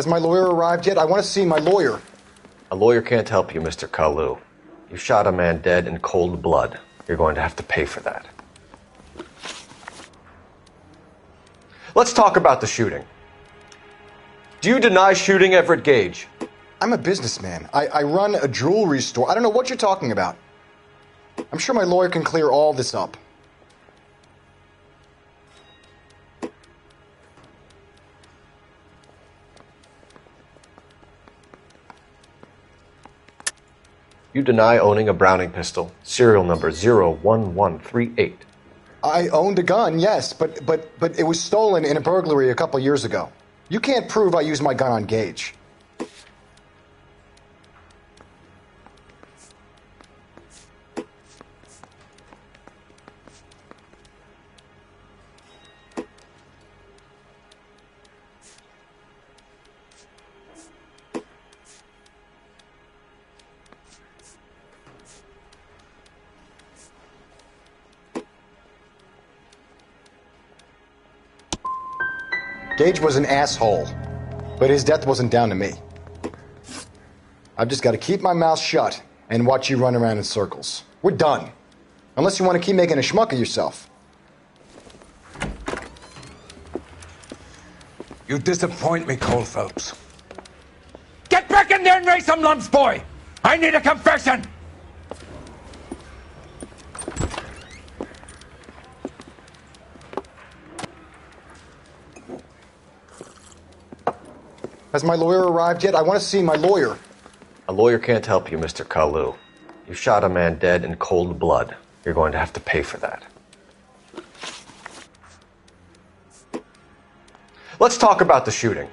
Has my lawyer arrived yet? I want to see my lawyer. A lawyer can't help you, Mr. Kalu. You shot a man dead in cold blood. You're going to have to pay for that. Let's talk about the shooting. Do you deny shooting Everett Gage? I'm a businessman. I run a jewelry store. I don't know what you're talking about. I'm sure my lawyer can clear all this up. You deny owning a Browning pistol, serial number 01138. I owned a gun, yes, but it was stolen in a burglary a couple years ago. You can't prove I used my gun on Gage. Gage was an asshole, but his death wasn't down to me. I've just got to keep my mouth shut and watch you run around in circles. We're done. Unless you want to keep making a schmuck of yourself. You disappoint me, Cole Phelps. Get back in there and raise some lumps, boy! I need a confession! Has my lawyer arrived yet? I want to see my lawyer. A lawyer can't help you, Mr. Kalu. You shot a man dead in cold blood. You're going to have to pay for that. Let's talk about the shooting.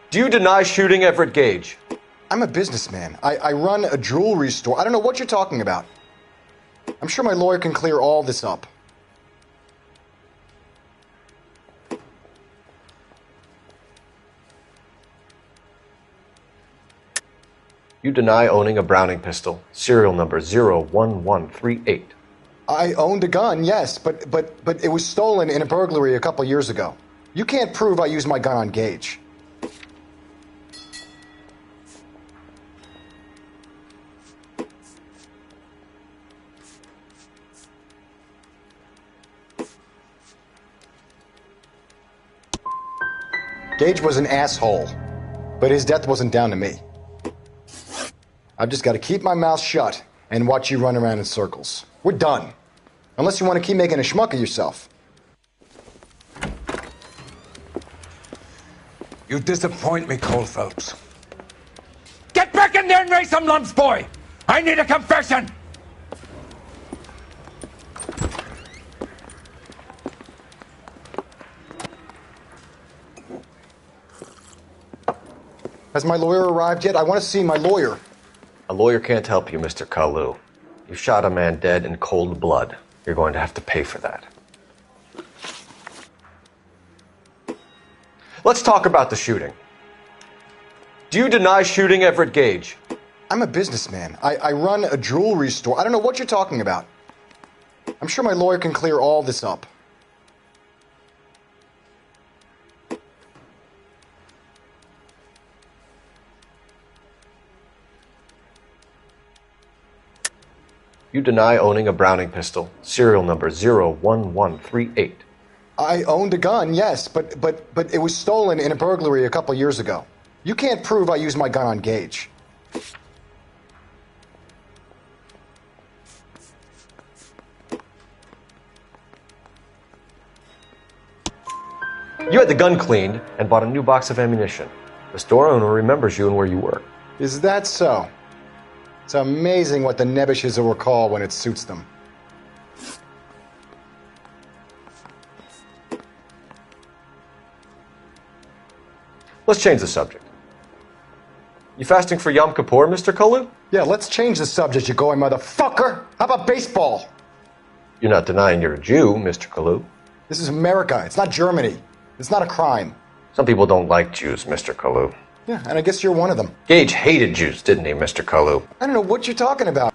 Do you deny shooting Everett Gage? I'm a businessman. I run a jewelry store. I don't know what you're talking about. I'm sure my lawyer can clear all this up. You deny owning a Browning pistol, serial number 01138. I owned a gun, yes, but it was stolen in a burglary a couple years ago. You can't prove I used my gun on Gage. Gage was an asshole, but his death wasn't down to me. I've just got to keep my mouth shut and watch you run around in circles. We're done. Unless you want to keep making a schmuck of yourself. You disappoint me, Cole Phelps. Get back in there and raise some lumps, boy! I need a confession! Has my lawyer arrived yet? I want to see my lawyer. A lawyer can't help you, Mr. Kalu. You shot a man dead in cold blood. You're going to have to pay for that. Let's talk about the shooting. Do you deny shooting Everett Gage? I'm a businessman. I run a jewelry store. I don't know what you're talking about. I'm sure my lawyer can clear all this up. You deny owning a Browning pistol, serial number 01138. I owned a gun, yes, but it was stolen in a burglary a couple years ago. You can't prove I used my gun on Gage. You had the gun cleaned and bought a new box of ammunition. The store owner remembers you and where you work. Is that so? It's amazing what the nebbishes will recall when it suits them. Let's change the subject. You fasting for Yom Kippur, Mr. Kalu? Yeah, let's change the subject, you going motherfucker. How about baseball? You're not denying you're a Jew, Mr. Kalu. This is America. It's not Germany. It's not a crime. Some people don't like Jews, Mr. Kalu. Yeah, and I guess you're one of them. Gage hated Jews, didn't he, Mr. Kalu? I don't know what you're talking about.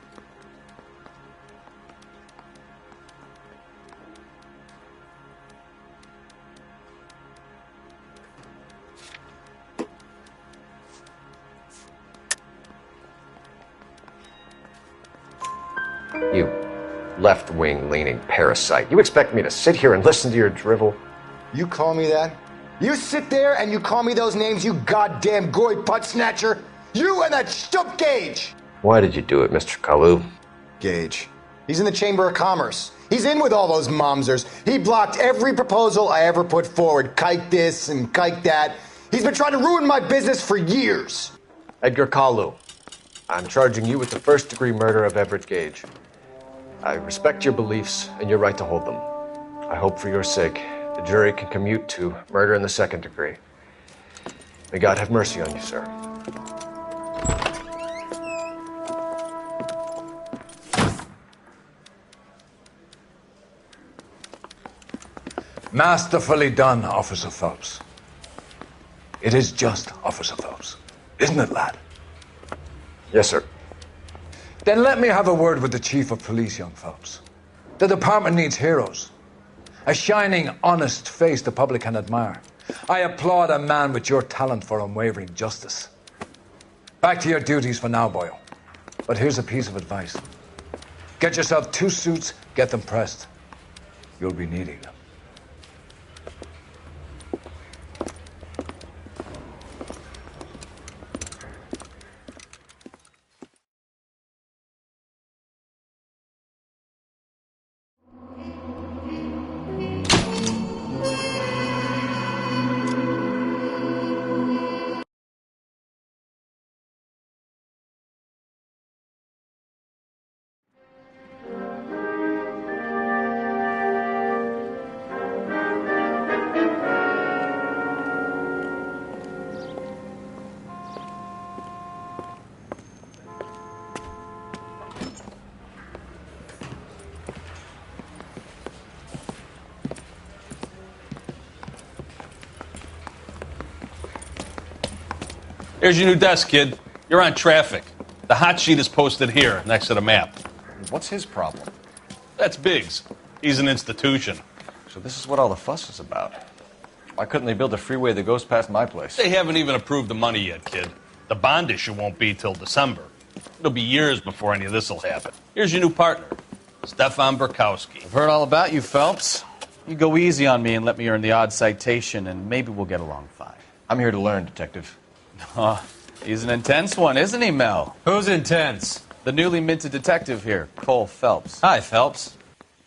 left-wing leaning parasite. You expect me to sit here and listen to your drivel? You call me that? You sit there and you call me those names, you goddamn goy putt snatcher? You and that stup Gage! Why did you do it, Mr. Kalu? Gage. He's in the Chamber of Commerce. He's in with all those momsers. He blocked every proposal I ever put forward. Kike this and kike that. He's been trying to ruin my business for years. Edgar Kalu, I'm charging you with the first-degree murder of Everett Gage. I respect your beliefs and your right to hold them. I hope for your sake the jury can commute to murder in the second degree. May God have mercy on you, sir. Masterfully done, Officer Phelps. It is just Officer Phelps, isn't it, lad? Yes, sir. Then let me have a word with the Chief of Police, young Phelps. The department needs heroes. A shining, honest face the public can admire. I applaud a man with your talent for unwavering justice. Back to your duties for now, boyo. But here's a piece of advice. Get yourself 2 suits, get them pressed. You'll be needing them. Here's your new desk, kid. You're on traffic. The hot sheet is posted here, next to the map. What's his problem? That's Biggs. He's an institution. So this is what all the fuss is about. Why couldn't they build a freeway that goes past my place? They haven't even approved the money yet, kid. The bond issue won't be till December. It'll be years before any of this will happen. Here's your new partner, Stefan Burkowski. I've heard all about you, Phelps. You go easy on me and let me earn the odd citation, and maybe we'll get along fine. I'm here to learn, Detective. He's an intense one, isn't he, Mel? Who's intense? The newly minted detective here, Cole Phelps. Hi, Phelps.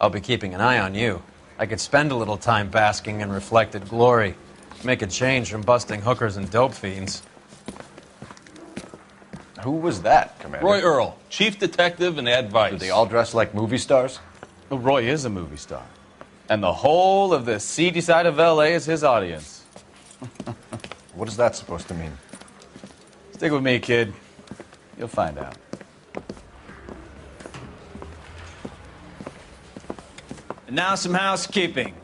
I'll be keeping an eye on you. I could spend a little time basking in reflected glory. Make a change from busting hookers and dope fiends. Who was that, Commander? Roy Earl, chief detective and advice. Do they all dress like movie stars? Well, Roy is a movie star. And the whole of the seedy side of L.A. is his audience. What is that supposed to mean? Stick with me, kid. You'll find out. And now some housekeeping.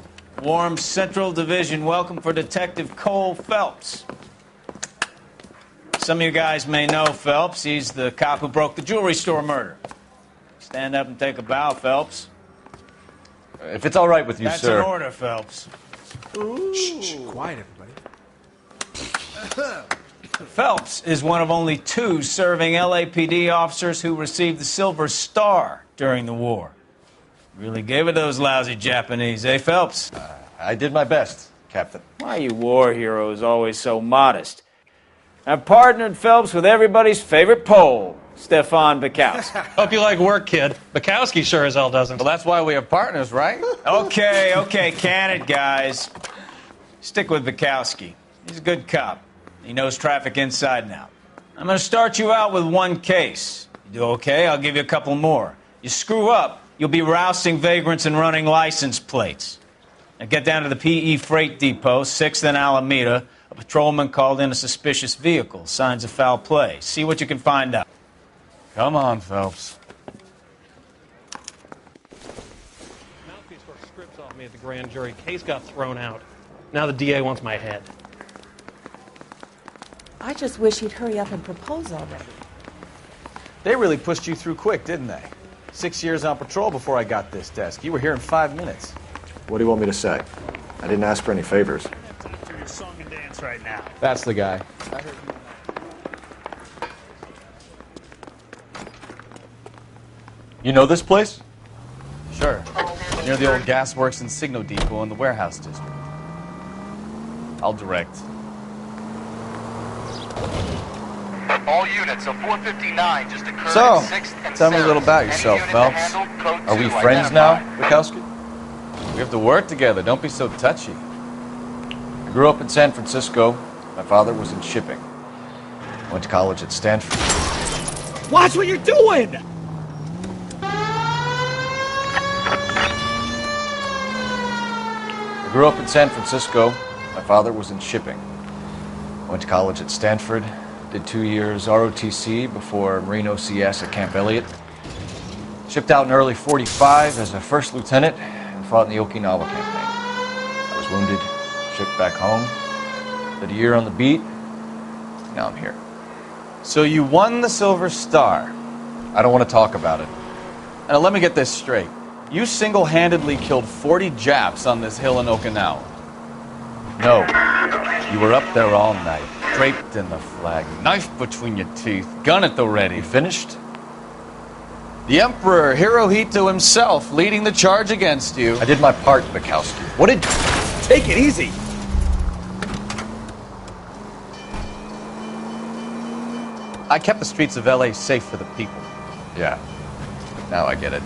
Warm Central Division welcome for Detective Cole Phelps. Some of you guys may know Phelps. He's the cop who broke the jewelry store murder. Stand up and take a bow, Phelps. If it's all right with you, That's sir. an order, Phelps. Shh, quiet, everybody. Phelps is one of only 2 serving LAPD officers who received the Silver Star during the war. Really gave it those lousy Japanese, eh, Phelps? I did my best, Captain. Why are you war heroes always so modest? I've partnered Phelps with everybody's favorite Pole, Stefan Burkowski. Hope you like work, kid. Bukowski sure as hell doesn't. Well, that's why we have partners, right? Okay, can it, guys. Stick with Burkowski. He's a good cop. He knows traffic inside and out. I'm going to start you out with 1 case. You do okay, I'll give you a couple more. You screw up, you'll be rousting vagrants and running license plates. Now get down to the PE Freight Depot, 6th and Alameda. A patrolman called in a suspicious vehicle. Signs of foul play. See what you can find out. Come on, Phelps. Mouthpiece worked scripts off me at the grand jury. Case got thrown out. Now the DA wants my head. I just wish he'd hurry up and propose already. They really pushed you through quick, didn't they? 6 years on patrol before I got this desk. You were here in 5 minutes. What do you want me to say? I didn't ask for any favors. For your song and dance right now. That's the guy. You know this place? Sure. Near the old gasworks and Signo Depot in the warehouse district. I'll direct. All units, so 459 just occurred So, at 6th and tell me a little 7th. about Any yourself, unit Phelps. handled, code Are we 2 friends now, identified. Bukowski? We have to work together. Don't be so touchy. I grew up in San Francisco. My father was in shipping. Went to college at Stanford. Watch what you're doing! I grew up in San Francisco. My father was in shipping. Went to college at Stanford. Did 2 years ROTC before Marine OCS at Camp Elliott. Shipped out in early 45 as a first lieutenant and fought in the Okinawa campaign. I was wounded, shipped back home. Did a year on the beat. Now I'm here. So you won the Silver Star. I don't want to talk about it. Now let me get this straight. You single-handedly killed 40 Japs on this hill in Okinawa. No. You were up there all night, draped in the flag, knife between your teeth, gun at the ready. You finished? The Emperor Hirohito himself leading the charge against you. I did my part, Bukowski. What did... Take it easy. I kept the streets of L.A. safe for the people. Yeah. Now I get it.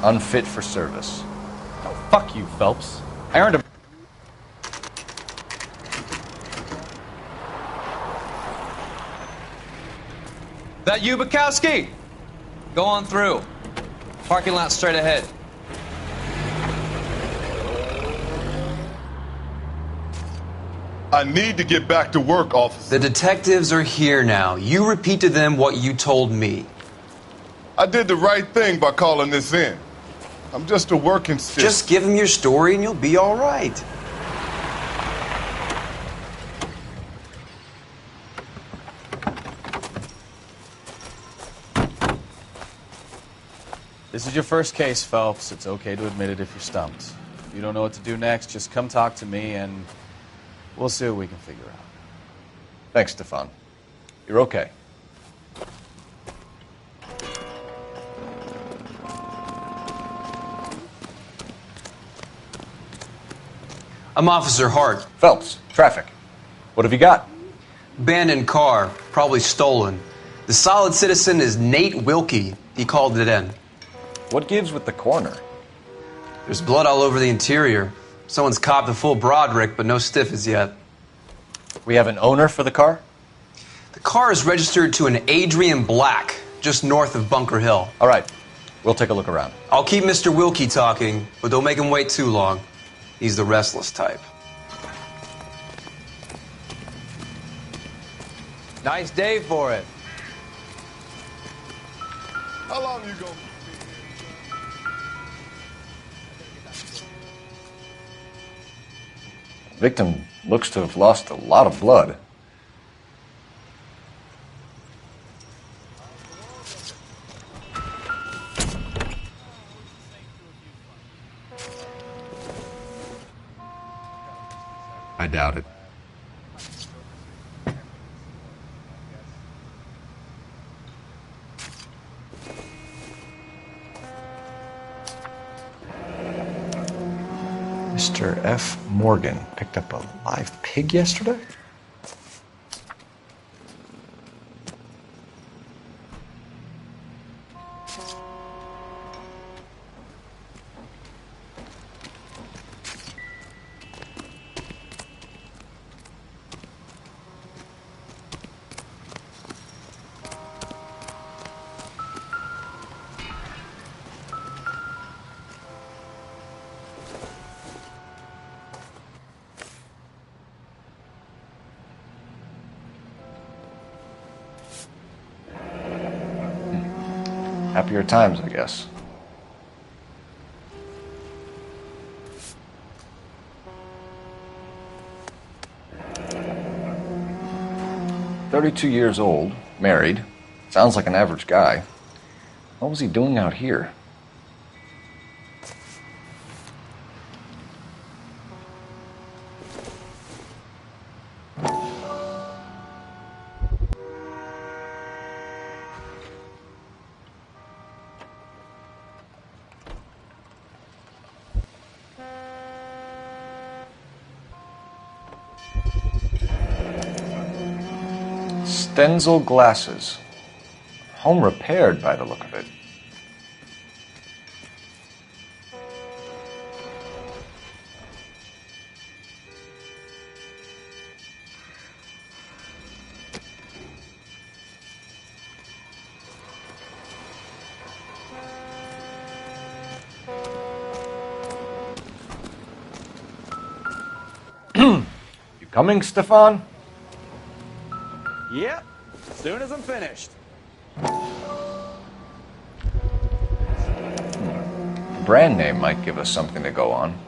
Unfit for service. Oh, fuck you, Phelps. I earned a... That you, Bukowski? Go on through. Parking lot straight ahead. I need to get back to work, officer. The detectives are here now. You repeat to them what you told me. I did the right thing by calling this in. I'm just a working citizen. Just give them your story and you'll be all right. This is your first case, Phelps. It's okay to admit it if you're stumped. If you don't know what to do next, just come talk to me and we'll see what we can figure out. Thanks, Stefan. You're okay. I'm Officer Hart. Phelps, traffic. What have you got? Abandoned car, probably stolen. The solid citizen is Nate Wilkie. He called it in. What gives with the corner? There's blood all over the interior. Someone's copped a full Broderick, but no stiff as yet. We have an owner for the car? The car is registered to an Adrian Black, just north of Bunker Hill. All right. We'll take a look around. I'll keep Mr. Wilkie talking, but don't make him wait too long. He's the restless type. Nice day for it. How long you gonna... Victim looks to have lost a lot of blood. I doubt it. Mr. F. Morgan picked up a live pig yesterday? Happier times, I guess. "32 years old, married. Sounds like an average guy. What was he doing out here?" Stenzel glasses. Home repaired by the look of it. You coming, Stefan? Yep. Soon as I'm finished. Brand name might give us something to go on.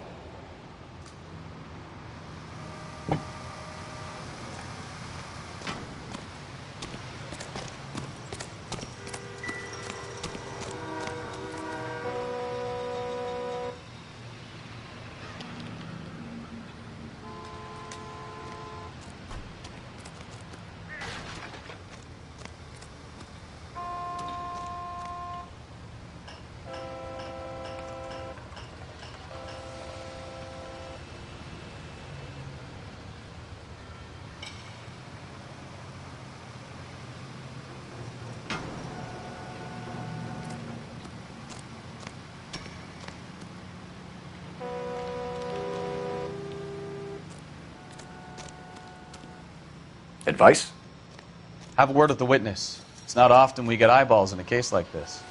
Advice? Have a word with the witness. It's not often we get eyeballs in a case like this.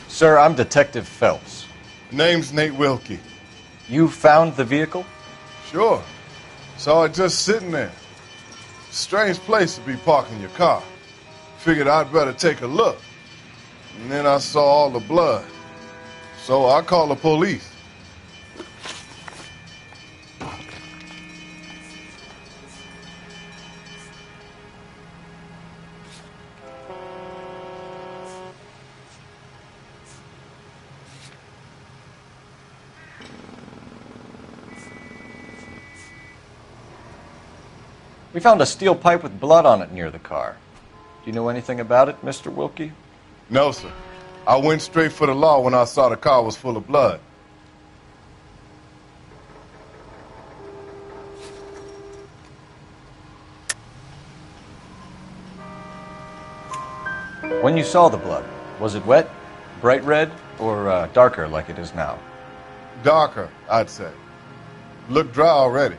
Sir, I'm Detective Phelps. Name's Nate Wilkie. You found the vehicle? Sure. Saw it just sitting there. Strange place to be parking your car. Figured I'd better take a look. And then I saw all the blood. So I called the police. We found a steel pipe with blood on it near the car. Do you know anything about it, Mr. Wilkie? No, sir. I went straight for the law when I saw the car was full of blood. When you saw the blood, was it wet, bright red, or darker like it is now? Darker, I'd say. Looked dry already.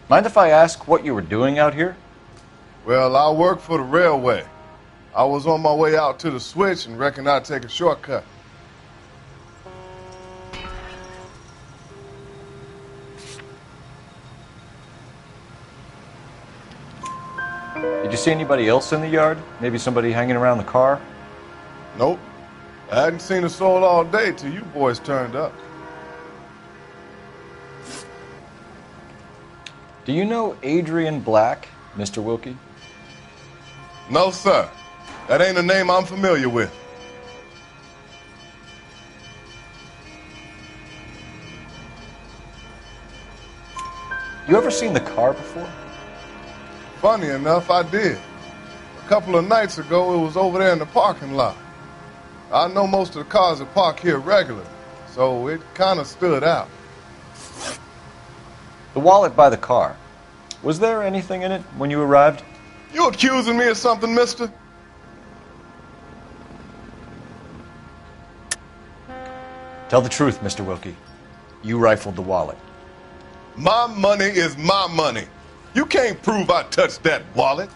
Mind if I ask what you were doing out here? Well, I work for the railway. I was on my way out to the switch and reckoned I'd take a shortcut. Did you see anybody else in the yard? Maybe somebody hanging around the car? Nope. I hadn't seen a soul all day till you boys turned up. Do you know Adrian Black, Mr. Wilkie? No, sir. That ain't a name I'm familiar with. You ever seen the car before? Funny enough, I did. A couple of nights ago, it was over there in the parking lot. I know most of the cars that park here regularly, so it kind of stood out. The wallet by the car. Was there anything in it when you arrived? You accusing me of something, mister? Tell the truth, Mr. Wilkie. You rifled the wallet. My money is my money. You can't prove I touched that wallet.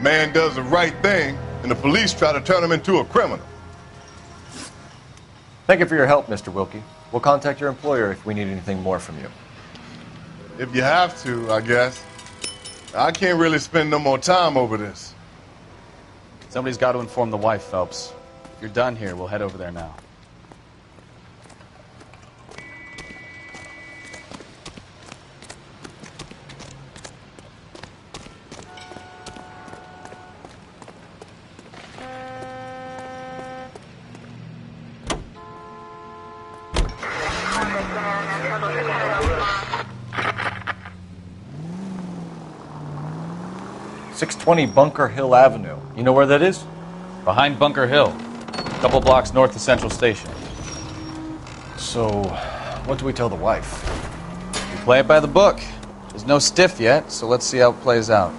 Man does the right thing, and the police try to turn him into a criminal. Thank you for your help, Mr. Wilkie. We'll contact your employer if we need anything more from you. If you have to, I guess. I can't really spend no more time over this. Somebody's got to inform the wife, Phelps. If you're done here, we'll head over there now. "620 Bunker Hill Avenue. You know where that is?" Behind Bunker Hill, a couple blocks north of Central Station. So, what do we tell the wife? We play it by the book. There's no stiff yet, so let's see how it plays out.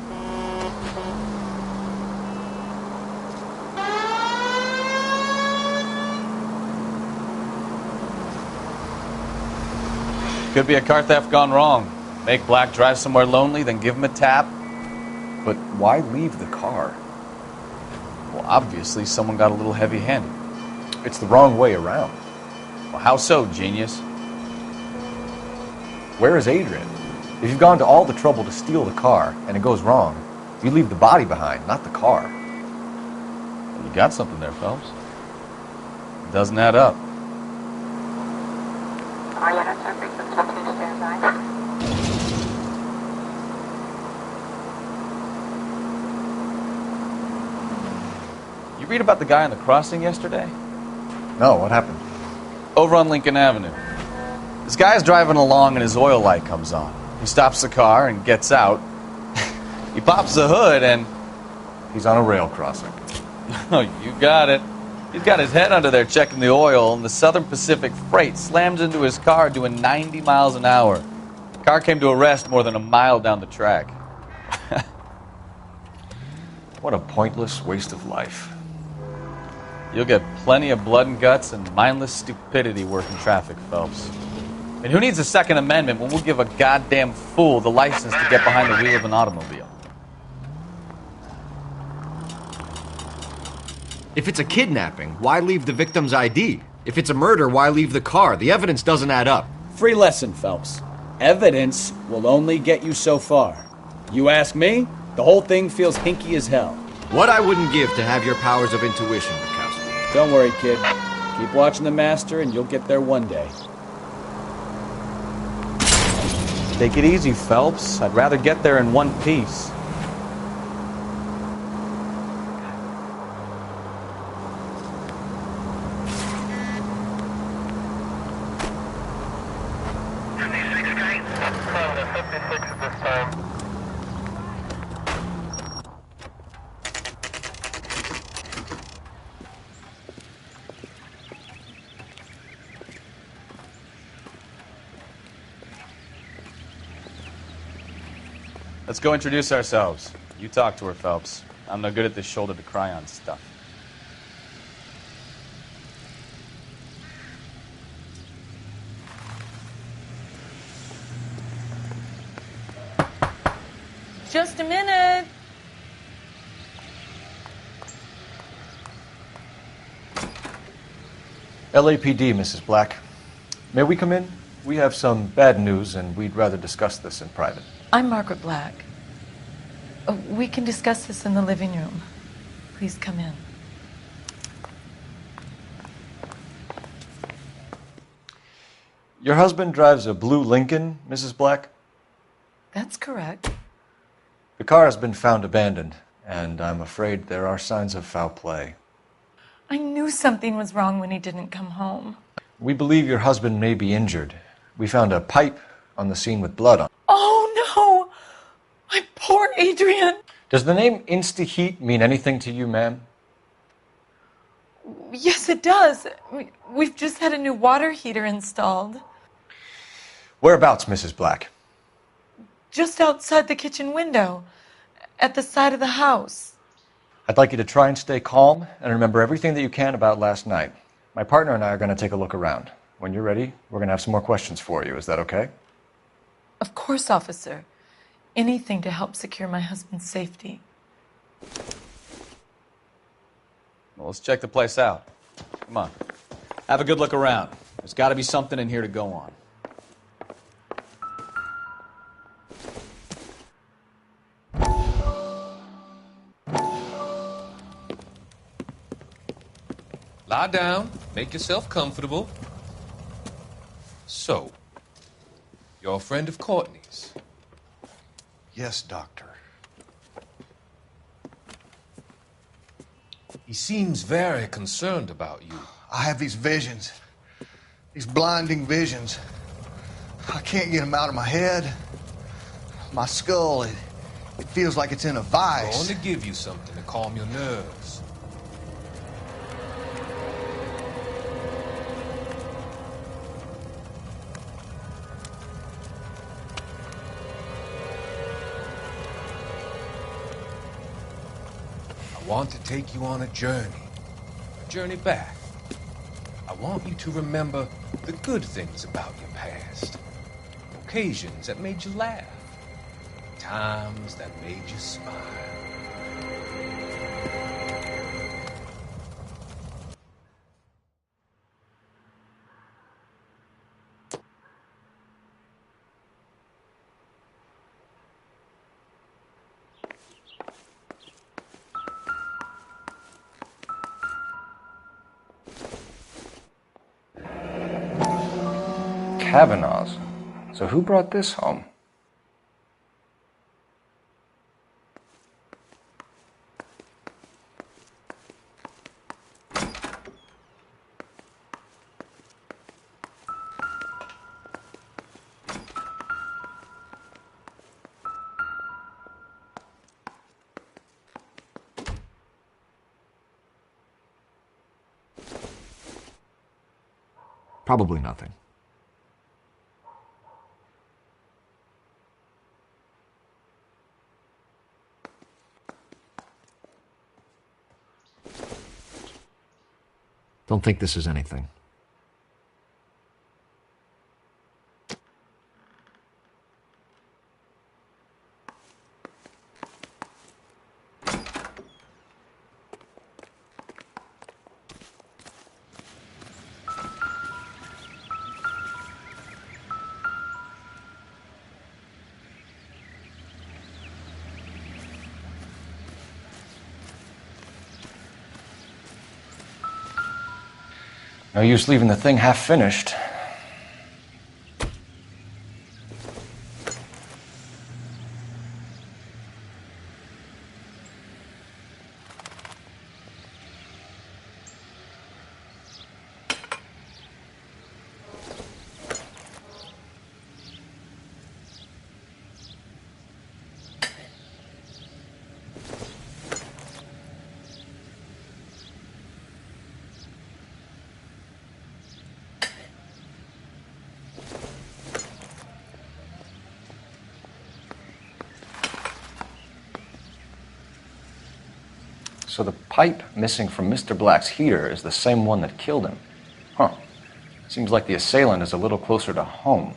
Could be a car theft gone wrong. Make Black drive somewhere lonely, then give him a tap. But why leave the car? Well, obviously, someone got a little heavy-handed. It's the wrong way around. Well, how so, genius? Where is Adrian? If you've gone to all the trouble to steal the car and it goes wrong, you leave the body behind, not the car. Well, you got something there, Phelps. It doesn't add up. You read about the guy on the crossing yesterday? No, what happened? Over on Lincoln Avenue. This guy's driving along and his oil light comes on. He stops the car and gets out. He pops the hood and... He's on a rail crossing. Oh, you got it. He's got his head under there checking the oil, and the Southern Pacific Freight slams into his car doing 90 miles an hour. The car came to a rest more than a mile down the track. What a pointless waste of life. You'll get plenty of blood and guts and mindless stupidity working traffic, Phelps. And who needs a Second Amendment when we'll give a goddamn fool the license to get behind the wheel of an automobile? If it's a kidnapping, why leave the victim's ID? If it's a murder, why leave the car? The evidence doesn't add up. Free lesson, Phelps. Evidence will only get you so far. You ask me, the whole thing feels hinky as hell. What I wouldn't give to have your powers of intuition, Bukowski. Don't worry, kid. Keep watching the master and you'll get there one day. Take it easy, Phelps. I'd rather get there in one piece. Let's go introduce ourselves. You talk to her, Phelps. I'm no good at this shoulder to cry on stuff. Just a minute. LAPD, Mrs. Black. May we come in? We have some bad news, and we'd rather discuss this in private. I'm Margaret Black. We can discuss this in the living room. Please come in. Your husband drives a blue Lincoln, Mrs. Black? That's correct. The car has been found abandoned, and I'm afraid there are signs of foul play. I knew something was wrong when he didn't come home. We believe your husband may be injured. We found a pipe on the scene with blood on it. Oh, no! My poor Adrian! Does the name Insta-Heat mean anything to you, ma'am? Yes, it does. We've just had a new water heater installed. Whereabouts, Mrs. Black? Just outside the kitchen window, at the side of the house. I'd like you to try and stay calm and remember everything that you can about last night. My partner and I are going to take a look around. When you're ready, we're going to have some more questions for you. Is that okay? Of course, officer. Anything to help secure my husband's safety. Well, let's check the place out. Come on. Have a good look around. There's got to be something in here to go on. Lie down. Make yourself comfortable. So, you're a friend of Courtney's? Yes, Doctor. He seems very concerned about you. I have these visions, these blinding visions. I can't get them out of my head. My skull, it feels like it's in a I'm vice. going to give you something to calm your nerves. I want to take you on a journey back. I want you to remember the good things about your past. Occasions that made you laugh. Times that made you smile. Kavanaugh's. So who brought this home? Probably nothing. Don't think this is anything. No use leaving the thing half finished. So the pipe missing from Mr. Black's heater is the same one that killed him. Huh. Seems like the assailant is a little closer to home.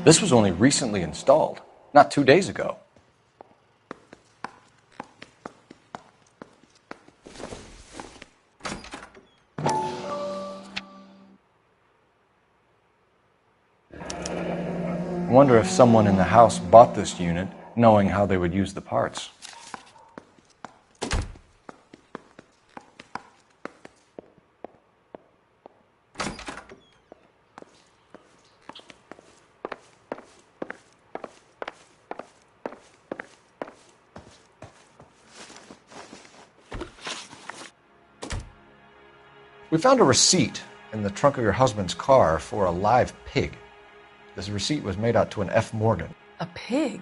This was only recently installed, not 2 days ago. I wonder if someone in the house bought this unit knowing how they would use the parts. We found a receipt in the trunk of your husband's car for a live pig. This receipt was made out to an F. Morgan. A pig?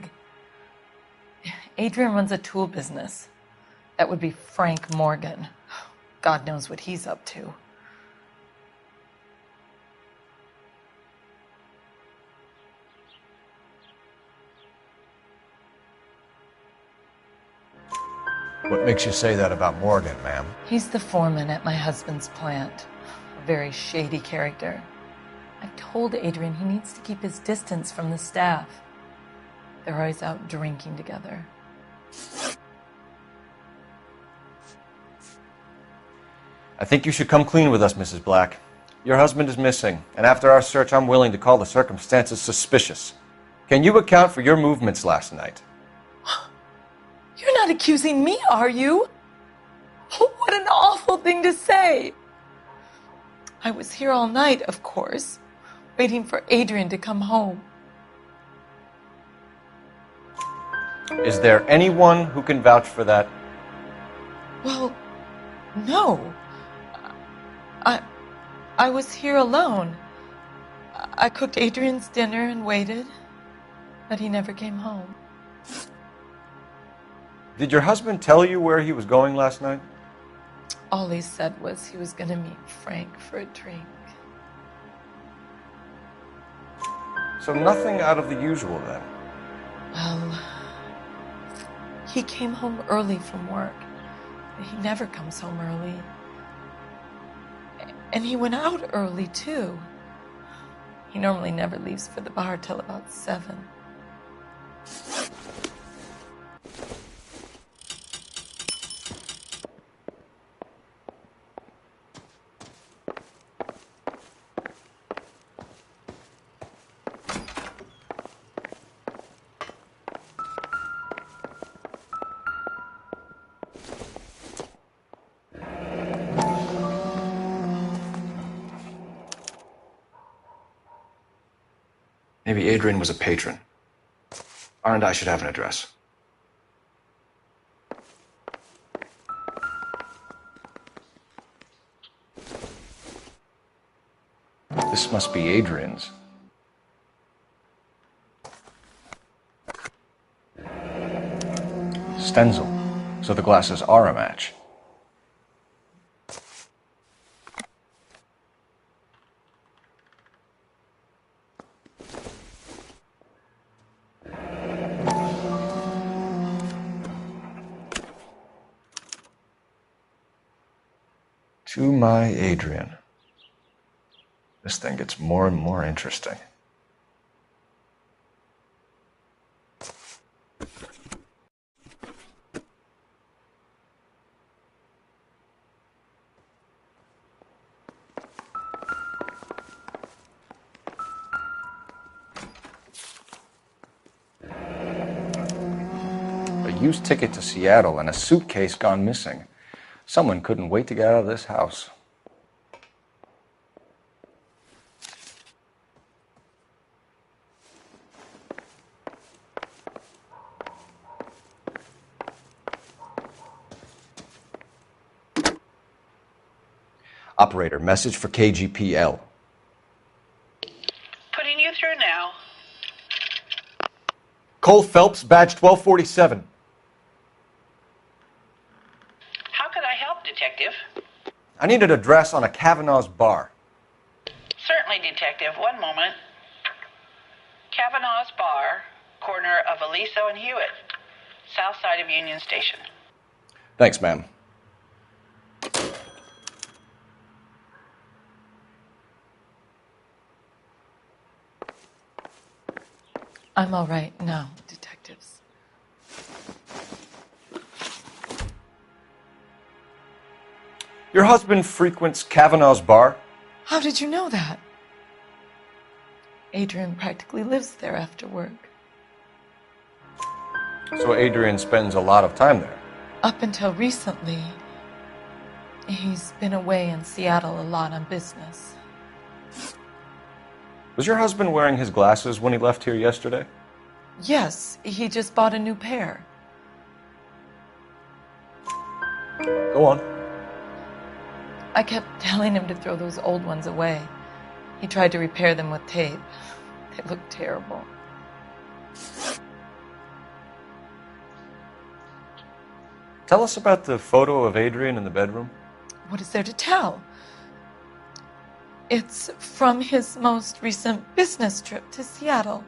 Adrian runs a tool business. That would be Frank Morgan. God knows what he's up to. What makes you say that about Morgan, ma'am? He's the foreman at my husband's plant. A very shady character. I've told Adrian he needs to keep his distance from the staff. They're always out drinking together. I think you should come clean with us, Mrs. Black. Your husband is missing, and after our search, I'm willing to call the circumstances suspicious. Can you account for your movements last night? You're not accusing me, are you? What an awful thing to say. I was here all night, of course, waiting for Adrian to come home. Is there anyone who can vouch for that? Well, no. I was here alone. I cooked Adrian's dinner and waited, but he never came home. Did your husband tell you where he was going last night? All he said was he was going to meet Frank for a drink. So nothing out of the usual then? Well, he came home early from work. He never comes home early. And he went out early, too. He normally never leaves for the bar till about 7. Maybe Adrian was a patron. R and I should have an address. This must be Adrian's. Stenzel. So the glasses are a match. To my Adrian. This thing gets more and more interesting. A used ticket to Seattle and a suitcase gone missing. Someone couldn't wait to get out of this house. Operator, message for KGPL. Putting you through now. Cole Phelps, badge 1247. How could I help, Detective? I need an address on a Kavanaugh's bar. Certainly, Detective. One moment. Kavanaugh's Bar, corner of Aliso and Hewitt, south side of Union Station. Thanks, ma'am. I'm all right now, detectives. Your husband frequents Kavanaugh's bar? How did you know that? Adrian practically lives there after work. So Adrian spends a lot of time there? Up until recently, he's been away in Seattle a lot on business. Was your husband wearing his glasses when he left here yesterday? Yes, he just bought a new pair. Go on. I kept telling him to throw those old ones away. He tried to repair them with tape. They looked terrible. Tell us about the photo of Adrian in the bedroom. What is there to tell? It's from his most recent business trip to Seattle.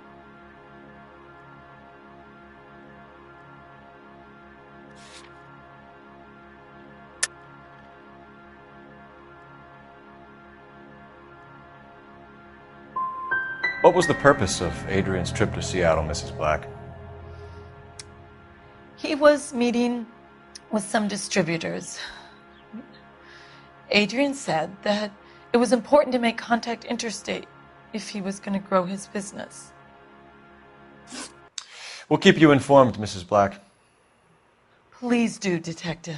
What was the purpose of Adrian's trip to Seattle, Mrs. Black? He was meeting with some distributors. Adrian said that it was important to make contact interstate if he was going to grow his business. We'll keep you informed, Mrs. Black. Please do, Detective.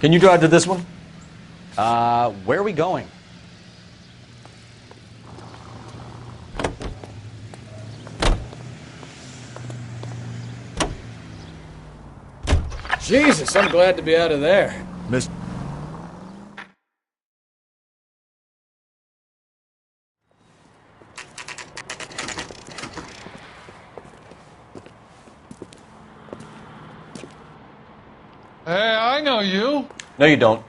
Can you drive to this one? Where are we going? Jesus, I'm glad to be out of there. Miss. Hey, I know you. No, you don't.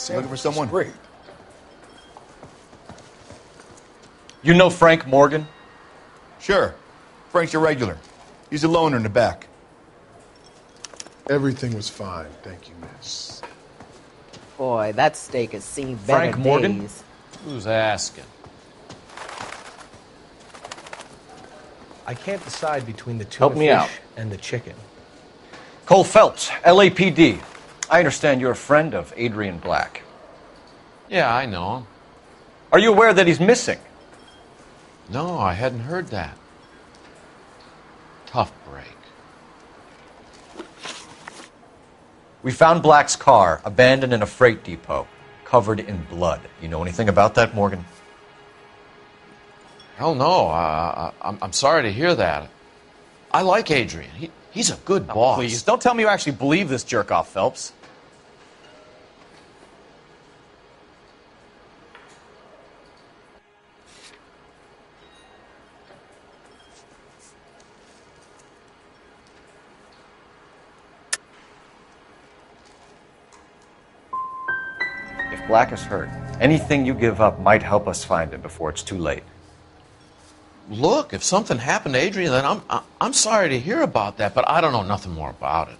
Looking for someone? Great. You know Frank Morgan? Sure. Frank's a regular. He's a loner in the back. Everything was fine, thank you, miss. Boy, that steak has seen better Frank Morgan? days. Who's asking? I can't decide between the Help tuna me fish out. and the chicken. Cole Phelps, LAPD. I understand you're a friend of Adrian Black. Yeah, I know him. Are you aware that he's missing? No, I hadn't heard that. Tough break. We found Black's car abandoned in a freight depot, covered in blood. You know anything about that, Morgan? Hell no. I'm sorry to hear that. I like Adrian. He's a good boss. Please, don't tell me you actually believe this jerk-off, Phelps. If Black is hurt, anything you give up might help us find him before it's too late. Look, if something happened to Adrian, then I'm sorry to hear about that, but I don't know nothing more about it.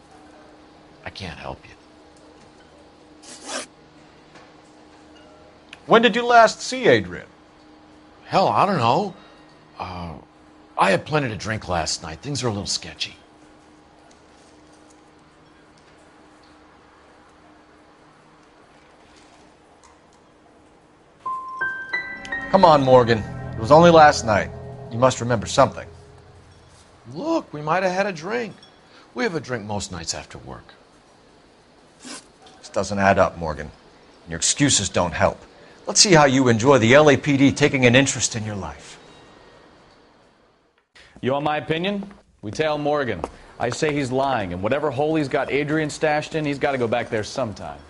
I can't help you. When did you last see Adrian? Hell, I don't know. I had plenty to drink last night. Things are a little sketchy. Come on, Morgan. It was only last night. You must remember something. Look, we might have had a drink. We have a drink most nights after work. This doesn't add up, Morgan. Your excuses don't help. Let's see how you enjoy the LAPD taking an interest in your life. You want my opinion? We tail Morgan. I say he's lying, and whatever hole he's got Adrian stashed in, he's got to go back there sometime.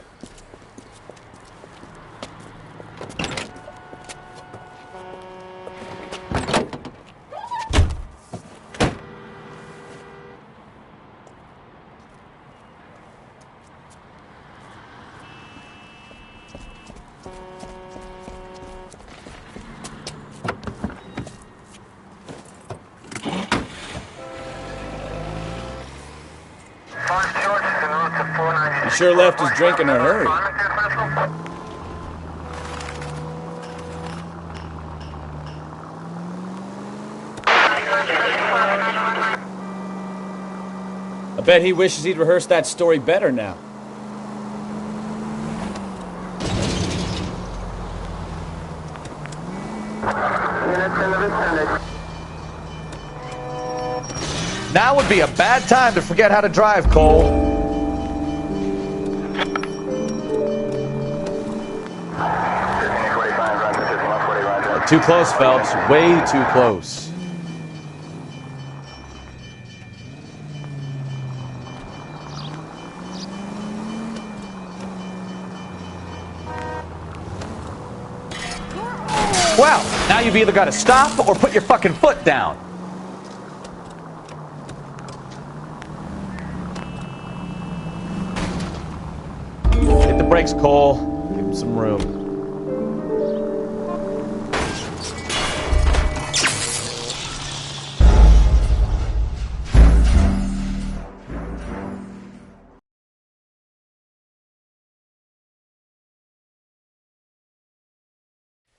He sure left his drink in a hurry. I bet he wishes he'd rehearsed that story better now. Now would be a bad time to forget how to drive, Cole. Too close, Phelps. Way too close. Well, now you've either got to stop or put your fucking foot down. Hit the brakes, Cole. Give him some room.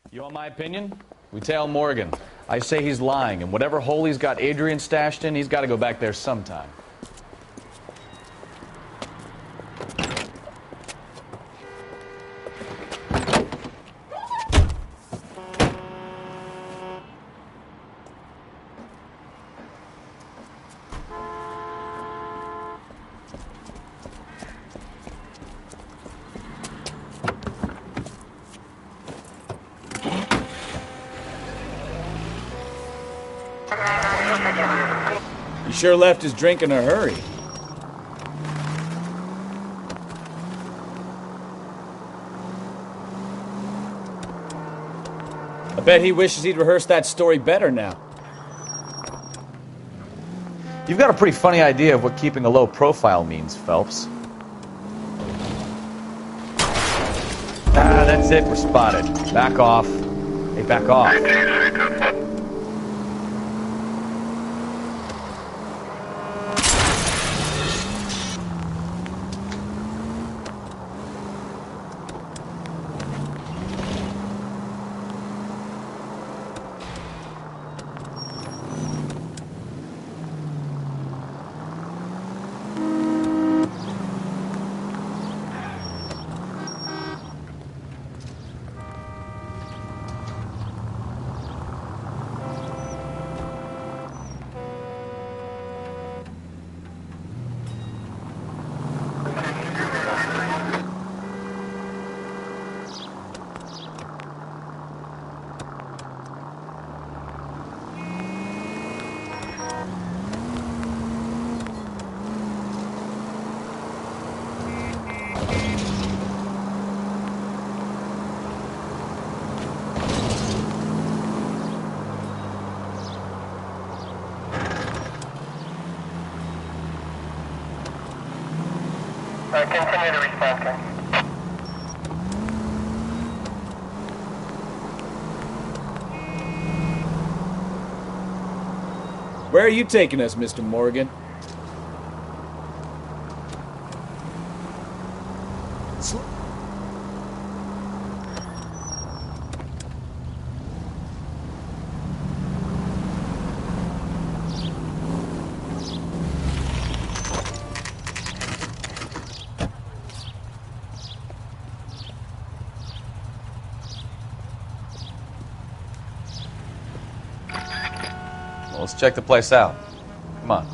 You want my opinion? We tail Morgan. I say he's lying, and whatever hole he's got Adrian stashed in, he's got to go back there sometime. He sure left his drink in a hurry. I bet he wishes he'd rehearsed that story better now. You've got a pretty funny idea of what keeping a low profile means, Phelps. Ah, that's it. We're spotted. Back off. Hey, back off. Continue to respond, sir. Where are you taking us, Mr. Morgan? Well, let's check the place out. Come on.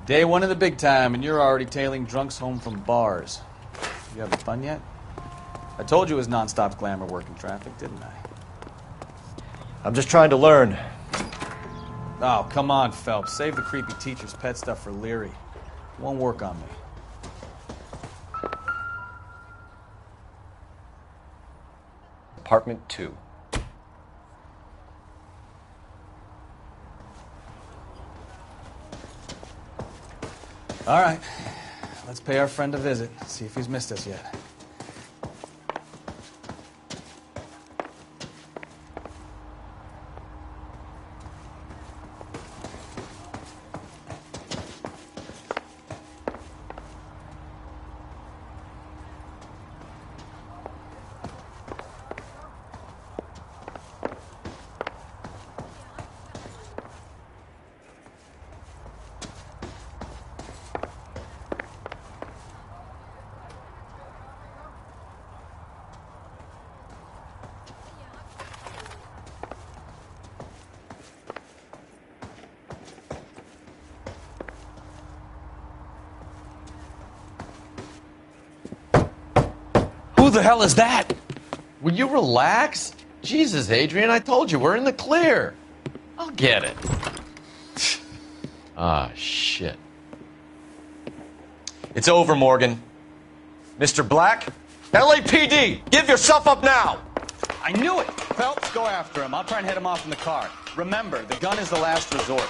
Day one of the big time, and you're already tailing drunks home from bars. You having fun yet? I told you it was non-stop glamour working traffic, didn't I? I'm just trying to learn. Oh, come on, Phelps. Save the creepy teacher's pet stuff for Leary. It won't work on me. Apartment 2. All right. Let's pay our friend a visit. See if he's missed us yet. Who the hell is that? Will you relax? Jesus, Adrian, I told you, we're in the clear. I'll get it. Ah, shit. It's over, Morgan. Mr. Black, LAPD, give yourself up now! I knew it! Phelps, go after him. I'll try and hit him off in the car. Remember, the gun is the last resort.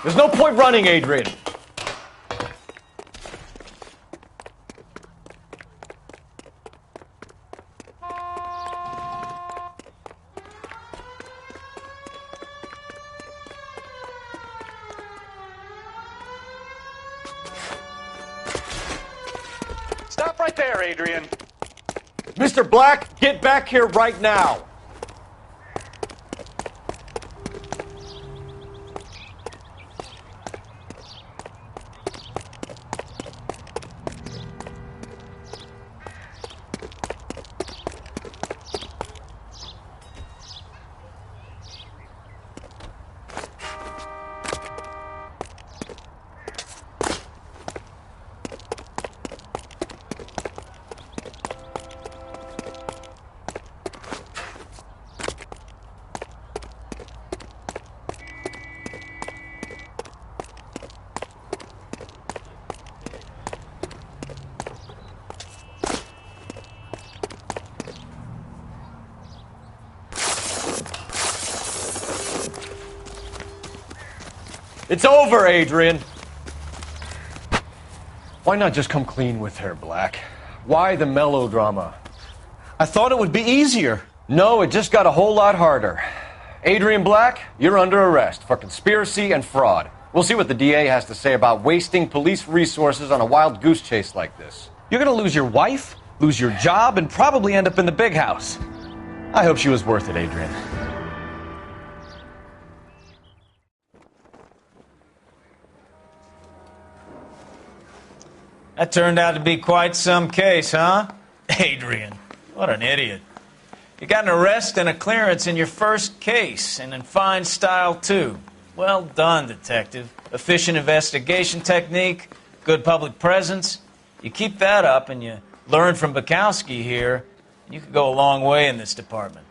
There's no point running, Adrian. right there, Adrian. Mr. Black, get back here right now. It's over, Adrian. Why not just come clean with her, Black? Why the melodrama? I thought it would be easier. No, it just got a whole lot harder. Adrian Black, you're under arrest for conspiracy and fraud. We'll see what the DA has to say about wasting police resources on a wild goose chase like this. You're gonna lose your wife, lose your job, and probably end up in the big house. I hope she was worth it, Adrian. That turned out to be quite some case, huh? Adrian, what an idiot. You got an arrest and a clearance in your first case, and in fine style, too. Well done, detective. Efficient investigation technique, good public presence. You keep that up and you learn from Bukowski here, and you could go a long way in this department.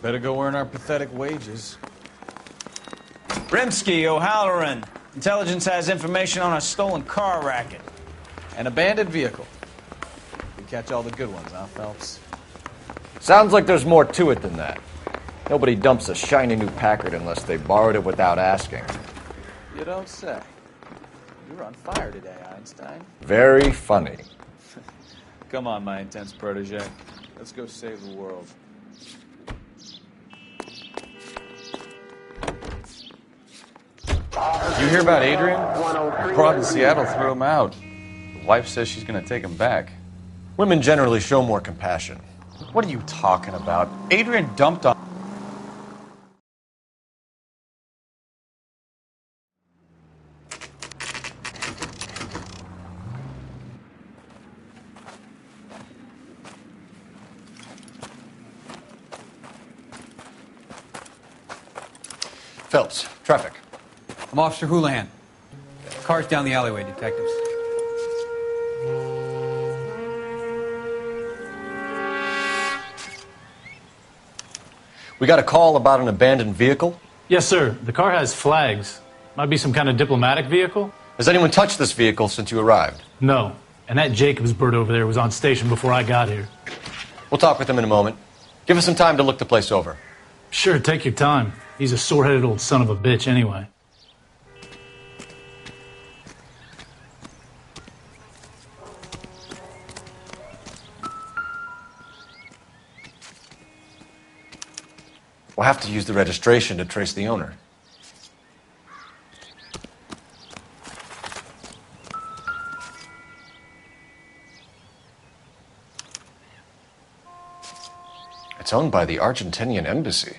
Better go earn our pathetic wages. Rimsky, O'Halloran. Intelligence has information on a stolen car racket. An abandoned vehicle. We catch all the good ones, huh, Phelps? Sounds like there's more to it than that. Nobody dumps a shiny new Packard unless they borrowed it without asking. You don't say. You're on fire today, Einstein. Very funny. Come on, my intense protege. Let's go save the world. You hear about Adrian? The broad in Seattle threw him out. The wife says she's going to take him back. Women generally show more compassion. What are you talking about? Adrian dumped on... Phelps, traffic. I'm Officer Houlihan. Car's down the alleyway, detectives. We got a call about an abandoned vehicle? Yes, sir. The car has flags. Might be some kind of diplomatic vehicle. Has anyone touched this vehicle since you arrived? No. And that Jacobs bird over there was on station before I got here. We'll talk with him in a moment. Give us some time to look the place over. Sure, take your time. He's a sore-headed old son of a bitch anyway. We'll have to use the registration to trace the owner. It's owned by the Argentinian embassy.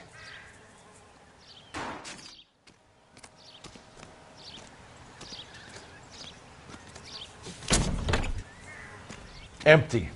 Empty.